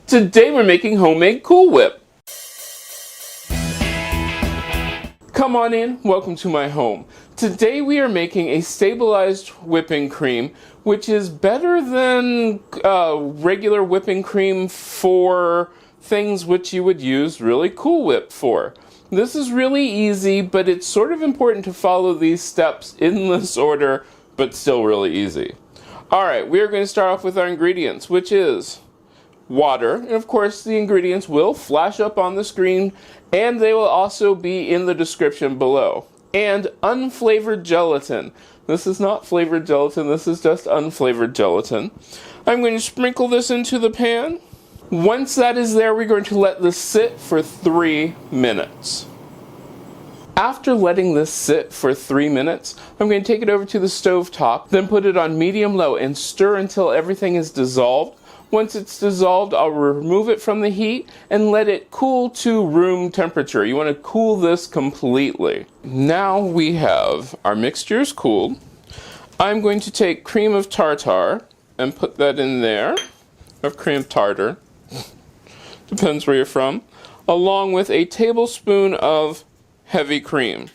Today we're making homemade Cool Whip. Come on in, welcome to my home. Today we are making a stabilized whipping cream, which is better than regular whipping cream for things which you would use really Cool Whip for. This is really easy, but it's sort of important to follow these steps in this order, but still really easy. Alright, we are going to start off with our ingredients, which is water, and of course the ingredients will flash up on the screen and they will also be in the description below. And unflavored gelatin. This is not flavored gelatin, this is just unflavored gelatin. I'm going to sprinkle this into the pan. Once that is there, we're going to let this sit for 3 minutes. After letting this sit for 3 minutes, I'm going to take it over to the stove top, then put it on medium-low and stir until everything is dissolved. Once it's dissolved, I'll remove it from the heat and let it cool to room temperature. You want to cool this completely. Now we have our mixtures cooled. I'm going to take cream of tartar and put that in there, or cream of tartar, depends where you're from, along with a tablespoon of heavy cream.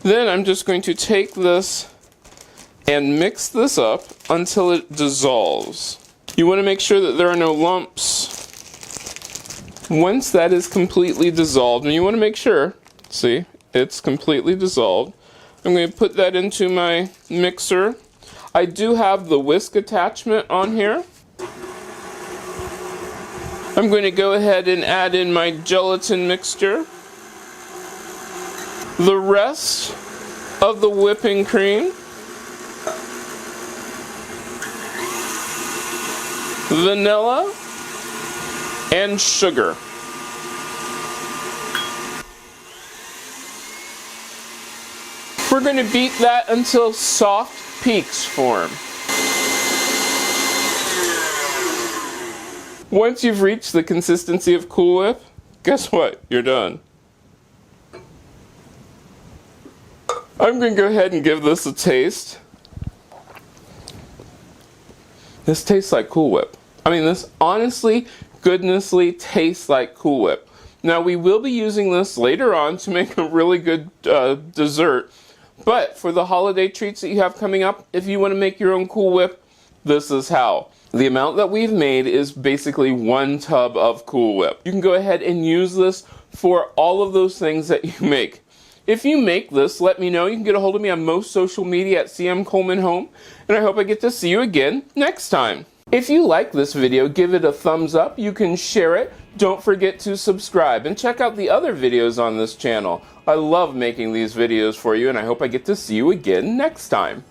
Then I'm just going to take this and mix this up until it dissolves. You want to make sure that there are no lumps. Once that is completely dissolved, and you want to make sure, see, it's completely dissolved, I'm going to put that into my mixer. I do have the whisk attachment on here. I'm going to go ahead and add in my gelatin mixture, the rest of the whipping cream, vanilla, and sugar. We're going to beat that until soft peaks form. Once you've reached the consistency of Cool Whip, guess what? You're done. I'm going to go ahead and give this a taste. This tastes like Cool Whip. I mean, this honestly, goodnessly tastes like Cool Whip. Now, we will be using this later on to make a really good dessert, but for the holiday treats that you have coming up, if you want to make your own Cool Whip, this is how. The amount that we've made is basically 1 tub of Cool Whip. You can go ahead and use this for all of those things that you make. If you make this, let me know. You can get a hold of me on most social media at CM Coleman Home, and I hope I get to see you again next time. If you like this video, give it a thumbs up. You can share it. Don't forget to subscribe and check out the other videos on this channel. I love making these videos for you, and I hope I get to see you again next time.